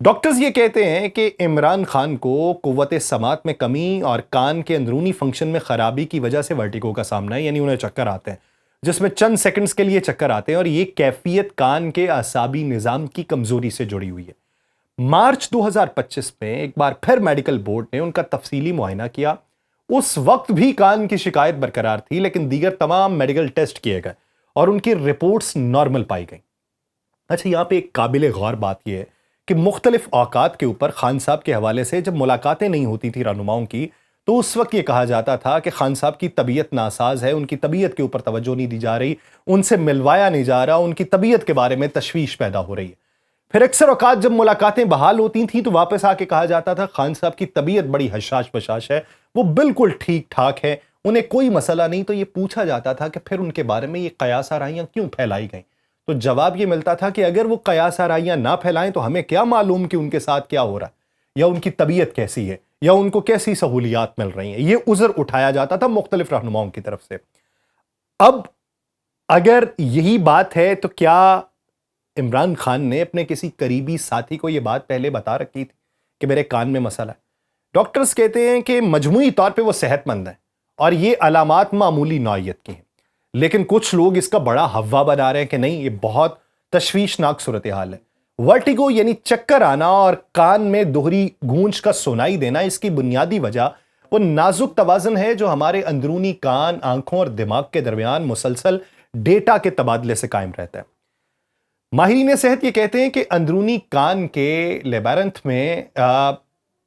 Doctors یہ کہتے ہیں کہ عمران خان کو قوت سماعت میں کمی اور کان کے اندرونی فنکشن میں خرابی کی وجہ سے ورٹیگو کا سامنا ہے، یعنی انہیں چکر آتے ہیں، جس میں چند سیکنڈز کے لیے چکر آتے ہیں، اور یہ کیفیت کان کے اعصابی نظام کی کمزوری سے جڑی ہوئی ہے۔ مارچ 2025 میں ایک بار پھر میڈیکل بورڈ نے ان کا تفصیلی معائنہ کیا۔ اس وقت بھی کان کی شکایت برقرار تھی، لیکن دیگر تمام میڈیکل ٹیسٹ کیے گئے اور ان کی رپورٹس نارمل پائی گئیں۔ اچھا، یہاں پہ ایک قابل غور بات یہ ہے کہ مختلف اوقات کے اوپر خان صاحب کے حوالے سے جب ملاقاتیں نہیں ہوتی تھی رہنماؤں کی، تو اس وقت یہ کہا جاتا تھا کہ خان صاحب کی طبیعت ناساز ہے، ان کی طبیعت کے اوپر توجہ نہیں دی جا رہی، ان سے ملوایا نہیں جا رہا، ان کی طبیعت کے بارے میں تشویش پیدا ہو رہی ہے۔ پھر اکثر اوقات جب ملاقاتیں بحال ہوتی تھیں تو واپس آ کے کہا جاتا تھا خان صاحب کی طبیعت بڑی حشاش بشاش ہے، وہ بالکل ٹھیک ٹھاک ہے، انہیں کوئی مسئلہ نہیں۔ تو یہ پوچھا جاتا تھا کہ پھر ان کے بارے میں یہ قیاس آرائیاں کیوں پھیلائی گئیں؟ تو جواب یہ ملتا تھا کہ اگر وہ قیاس آرائیاں نہ پھیلائیں تو ہمیں کیا معلوم کہ ان کے ساتھ کیا ہو رہا ہے، یا ان کی طبیعت کیسی ہے، یا ان کو کیسی سہولیات مل رہی ہیں۔ یہ عذر اٹھایا جاتا تھا مختلف رہنماؤں کی طرف سے۔ اب اگر یہی بات ہے تو کیا عمران خان نے اپنے کسی قریبی ساتھی کو یہ بات پہلے بتا رکھی تھی کہ میرے کان میں مسئلہ ہے؟ ڈاکٹرز کہتے ہیں کہ مجموعی طور پہ وہ صحت مند ہیں اور یہ علامات معمولی نوعیت کی ہیں، لیکن کچھ لوگ اس کا بڑا ہوا بنا رہے ہیں کہ نہیں، یہ بہت تشویشناک صورتحال ہے۔ ورٹیگو یعنی چکر آنا اور کان میں دوہری گونج کا سنائی دینا، اس کی بنیادی وجہ وہ نازک توازن ہے جو ہمارے اندرونی کان، آنکھوں اور دماغ کے درمیان مسلسل ڈیٹا کے تبادلے سے قائم رہتا ہے۔ ماہرین صحت یہ کہتے ہیں کہ اندرونی کان کے لیبارنتھ میں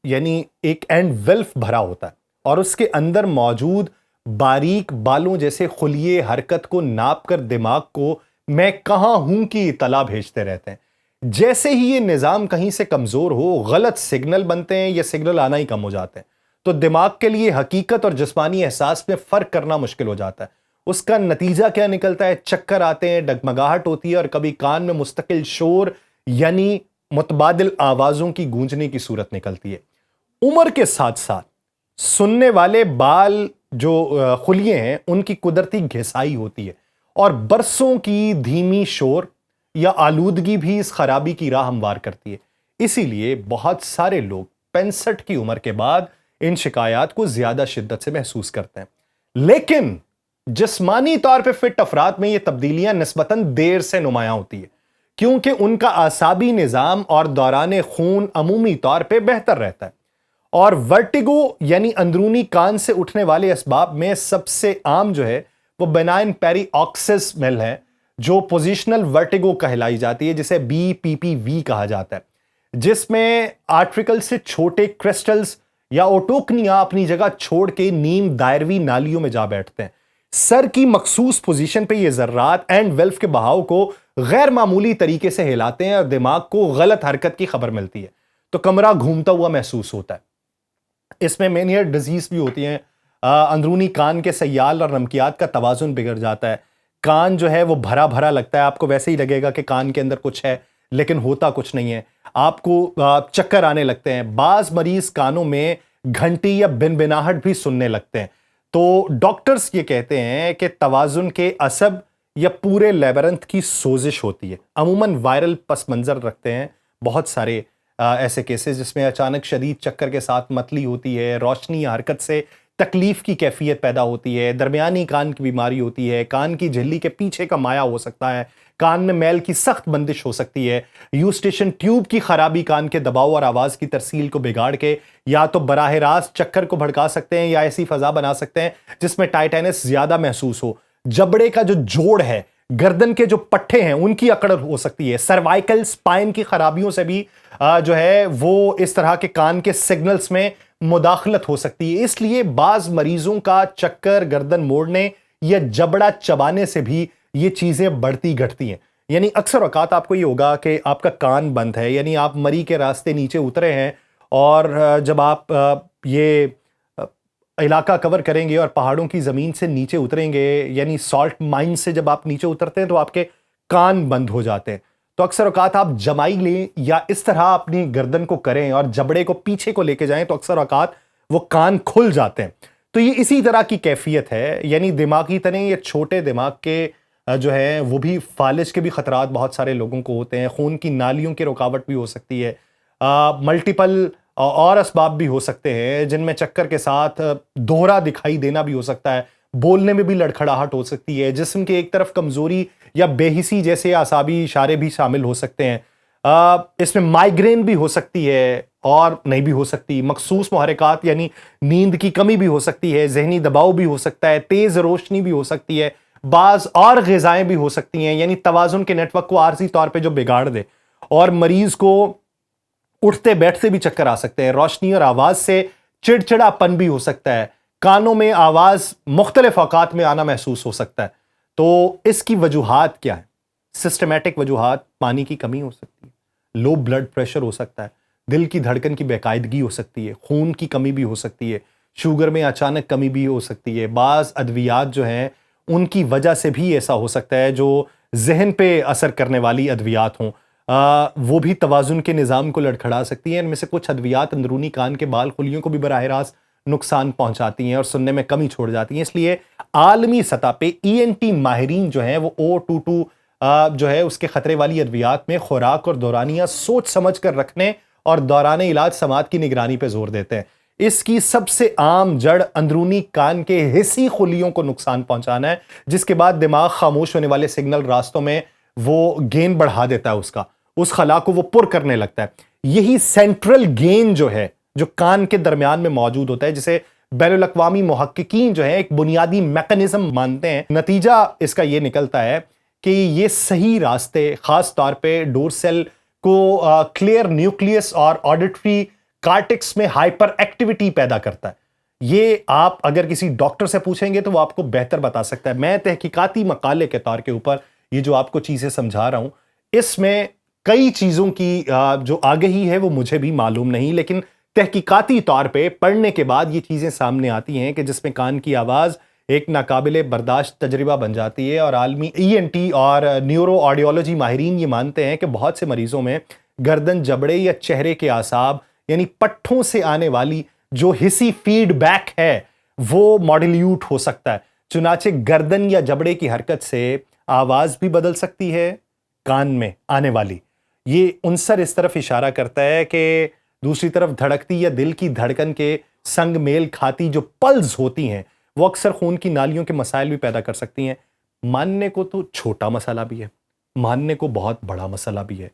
یعنی ایک اینڈ ویلف بھرا ہوتا ہے، اور اس کے اندر موجود باریک بالوں جیسے خلیے حرکت کو ناپ کر دماغ کو میں کہاں ہوں کی اطلاع بھیجتے رہتے ہیں۔ جیسے ہی یہ نظام کہیں سے کمزور ہو، غلط سگنل بنتے ہیں یا سگنل آنا ہی کم ہو جاتے ہیں، تو دماغ کے لیے حقیقت اور جسمانی احساس میں فرق کرنا مشکل ہو جاتا ہے۔ اس کا نتیجہ کیا نکلتا ہے؟ چکر آتے ہیں، ڈگمگاہٹ ہوتی ہے، اور کبھی کان میں مستقل شور یعنی متبادل آوازوں کی گونجنے کی صورت نکلتی ہے۔ عمر کے ساتھ ساتھ سننے والے بال جو خلیے ہیں ان کی قدرتی گھسائی ہوتی ہے، اور برسوں کی دھیمی شور یا آلودگی بھی اس خرابی کی راہ ہموار کرتی ہے۔ اسی لیے بہت سارے لوگ 65 کی عمر کے بعد ان شکایات کو زیادہ شدت سے محسوس کرتے ہیں، لیکن جسمانی طور پہ فٹ افراد میں یہ تبدیلیاں نسبتاً دیر سے نمایاں ہوتی ہے، کیونکہ ان کا اعصابی نظام اور دوران خون عمومی طور پہ بہتر رہتا ہے۔ اور ورٹیگو یعنی اندرونی کان سے اٹھنے والے اسباب میں سب سے عام جو ہے وہ بینائن پیری آکسس مل ہے، جو پوزیشنل ورٹیگو کہلائی جاتی ہے، جسے BPPV کہا جاتا ہے، جس میں آرٹریکل سے چھوٹے کرسٹلز یا اوٹوکنیا اپنی جگہ چھوڑ کے نیم دائروی نالیوں میں جا بیٹھتے ہیں۔ سر کی مخصوص پوزیشن پہ یہ ذرات اینڈ ویلف کے بہاؤ کو غیر معمولی طریقے سے ہلاتے ہیں، اور دماغ کو غلط حرکت کی خبر ملتی ہے، تو کمرہ گھومتا ہوا محسوس ہوتا ہے۔ اس میں مینیئر ڈیزیز بھی ہوتی ہیں، اندرونی کان کے سیال اور نمکیات کا توازن بگڑ جاتا ہے، کان جو ہے وہ بھرا بھرا لگتا ہے، آپ کو ویسے ہی لگے گا کہ کان کے اندر کچھ ہے لیکن ہوتا کچھ نہیں ہے، آپ کو چکر آنے لگتے ہیں، بعض مریض کانوں میں گھنٹی یا بنبناہٹ بھی سننے لگتے ہیں۔ تو ڈاکٹرز یہ کہتے ہیں کہ توازن کے عصب یا پورے لیبرنتھ کی سوزش ہوتی ہے، عموماً وائرل پس منظر رکھتے ہیں بہت سارے ایسے کیسز جس میں اچانک شدید چکر کے ساتھ متلی ہوتی ہے، روشنی یا حرکت سے تکلیف کی کیفیت پیدا ہوتی ہے، درمیانی کان کی بیماری ہوتی ہے، کان کی جھلی کے پیچھے کا مایا ہو سکتا ہے، کان میں میل کی سخت بندش ہو سکتی ہے، یوسٹیشن ٹیوب کی خرابی کان کے دباؤ اور آواز کی ترسیل کو بگاڑ کے یا تو براہ راست چکر کو بھڑکا سکتے ہیں، یا ایسی فضا بنا سکتے ہیں جس میں ٹائٹینس زیادہ محسوس ہو۔ جبڑے کا جو جوڑ ہے، گردن کے جو پٹھے ہیں، ان کی اکڑ ہو سکتی ہے، سروائکل سپائن کی خرابیوں سے بھی جو ہے وہ اس طرح کے کان کے سگنلز میں مداخلت ہو سکتی ہے۔ اس لیے بعض مریضوں کا چکر، گردن موڑنے یا جبڑا چبانے سے بھی یہ چیزیں بڑھتی گھٹتی ہیں۔ یعنی اکثر اوقات آپ کو یہ ہوگا کہ آپ کا کان بند ہے، یعنی آپ مری کے راستے نیچے اترے ہیں، اور جب آپ یہ علاقہ کور کریں گے اور پہاڑوں کی زمین سے نیچے اتریں گے، یعنی سالٹ مائن سے جب آپ نیچے اترتے ہیں تو آپ کے کان بند ہو جاتے ہیں۔ تو اکثر اوقات آپ جمائی لیں یا اس طرح اپنی گردن کو کریں اور جبڑے کو پیچھے کو لے کے جائیں تو اکثر اوقات وہ کان کھل جاتے ہیں۔ تو یہ اسی طرح کی کیفیت ہے، یعنی دماغی تنے یا چھوٹے دماغ کے جو ہے وہ بھی فالج کے بھی خطرات بہت سارے لوگوں کو ہوتے ہیں، خون کی نالیوں کی رکاوٹ بھی ہو سکتی ہے، ملٹیپل اور اسباب بھی ہو سکتے ہیں جن میں چکر کے ساتھ دوہرا دکھائی دینا بھی ہو سکتا ہے، بولنے میں بھی لڑکھڑاہٹ ہو سکتی ہے، جسم کے ایک طرف کمزوری یا بے حسی جیسے اعصابی اشارے بھی شامل ہو سکتے ہیں، اس میں مائیگرین بھی ہو سکتی ہے اور نہیں بھی ہو سکتی، مخصوص محرکات یعنی نیند کی کمی بھی ہو سکتی ہے، ذہنی دباؤ بھی ہو سکتا ہے، تیز روشنی بھی ہو سکتی ہے، بعض اور غذائیں بھی ہو سکتی ہیں، یعنی توازن کے نیٹ ورک کو عارضی طور پہ جو بگاڑ دے اور مریض کو اٹھتے بیٹھتے بھی چکر آ سکتے ہیں، روشنی اور آواز سے چڑچڑا پن بھی ہو سکتا ہے، کانوں میں آواز مختلف اوقات میں آنا محسوس ہو سکتا ہے۔ تو اس کی وجوہات کیا ہیں؟ سسٹمیٹک وجوہات پانی کی کمی ہو سکتی ہے، لو بلڈ پریشر ہو سکتا ہے، دل کی دھڑکن کی بے قاعدگی ہو سکتی ہے، خون کی کمی بھی ہو سکتی ہے، شوگر میں اچانک کمی بھی ہو سکتی ہے، بعض ادویات جو ہیں ان کی وجہ سے بھی ایسا ہو سکتا ہے جو ذہن پہ اثر کرنے والی ادویات ہوں، وہ بھی توازن کے نظام کو لڑکھڑا سکتی ہیں۔ ان میں سے کچھ ادویات اندرونی کان کے بال خلیوں کو بھی براہ راست نقصان پہنچاتی ہیں اور سننے میں کمی چھوڑ جاتی ہیں، اس لیے عالمی سطح پہ ENT ماہرین جو ہیں وہ O22 جو ہے اس کے خطرے والی ادویات میں خوراک اور دورانیہ سوچ سمجھ کر رکھنے اور دوران علاج سماعت کی نگرانی پہ زور دیتے ہیں۔ اس کی سب سے عام جڑ اندرونی کان کے حسی خلیوں کو نقصان پہنچانا ہے، جس کے بعد دماغ خاموش ہونے والے سگنل راستوں میں وہ گین بڑھا دیتا ہے، اس خلا کو وہ پر کرنے لگتا ہے۔ یہی سینٹرل گین جو ہے جو کان کے درمیان میں موجود ہوتا ہے، جسے بین الاقوامی محققین جو ہیں ایک بنیادی میکانزم مانتے ہیں، نتیجہ اس کا یہ نکلتا ہے کہ یہ صحیح راستے خاص طور پہ ڈورسل کو کلیئر نیوکلیس اور آڈیٹری کارٹکس میں ہائپر ایکٹیویٹی پیدا کرتا ہے۔ یہ آپ اگر کسی ڈاکٹر سے پوچھیں گے تو وہ آپ کو بہتر بتا سکتا ہے۔ میں تحقیقاتی مقالے کے طور کے اوپر یہ جو آپ کو چیزیں سمجھا رہا ہوں، اس میں کئی چیزوں کی جو آگہی ہے وہ مجھے بھی معلوم نہیں، لیکن تحقیقاتی طور پہ پڑھنے کے بعد یہ چیزیں سامنے آتی ہیں کہ جس میں کان کی آواز ایک ناقابل برداشت تجربہ بن جاتی ہے، اور عالمی ENT اور نیورو آڈیولوجی ماہرین یہ مانتے ہیں کہ بہت سے مریضوں میں گردن، جبڑے یا چہرے کے اعصاب یعنی پٹھوں سے آنے والی جو حسی فیڈ بیک ہے وہ ماڈیلیوٹ ہو سکتا ہے، چنانچہ گردن یا جبڑے کی حرکت سے آواز بھی بدل سکتی ہے کان میں آنے والی۔ یہ عنصر اس طرف اشارہ کرتا ہے کہ دوسری طرف دھڑکتی یا دل کی دھڑکن کے سنگ میل کھاتی جو پلز ہوتی ہیں وہ اکثر خون کی نالیوں کے مسائل بھی پیدا کر سکتی ہیں۔ ماننے کو تو چھوٹا مسئلہ بھی ہے، ماننے کو بہت بڑا مسئلہ بھی ہے،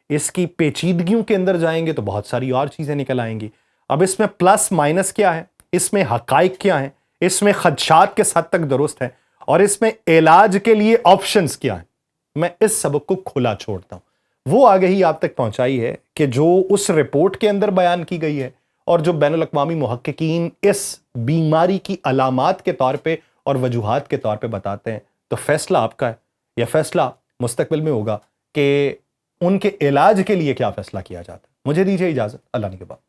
اس کی پیچیدگیوں کے اندر جائیں گے تو بہت ساری اور چیزیں نکل آئیں گی۔ اب اس میں پلس مائنس کیا ہے، اس میں حقائق کیا ہیں، اس میں خدشات کس حد تک درست ہیں، اور اس میں علاج کے لیے آپشنز کیا ہیں، میں اس سبق کو کھلا چھوڑتا ہوں۔ وہ آگہی آپ تک پہنچائی ہے کہ جو اس رپورٹ کے اندر بیان کی گئی ہے اور جو بین الاقوامی محققین اس بیماری کی علامات کے طور پہ اور وجوہات کے طور پہ بتاتے ہیں، تو فیصلہ آپ کا ہے، یا فیصلہ مستقبل میں ہوگا کہ ان کے علاج کے لیے کیا فیصلہ کیا جاتا ہے۔ مجھے دیجیے اجازت، اللہ نگہبان۔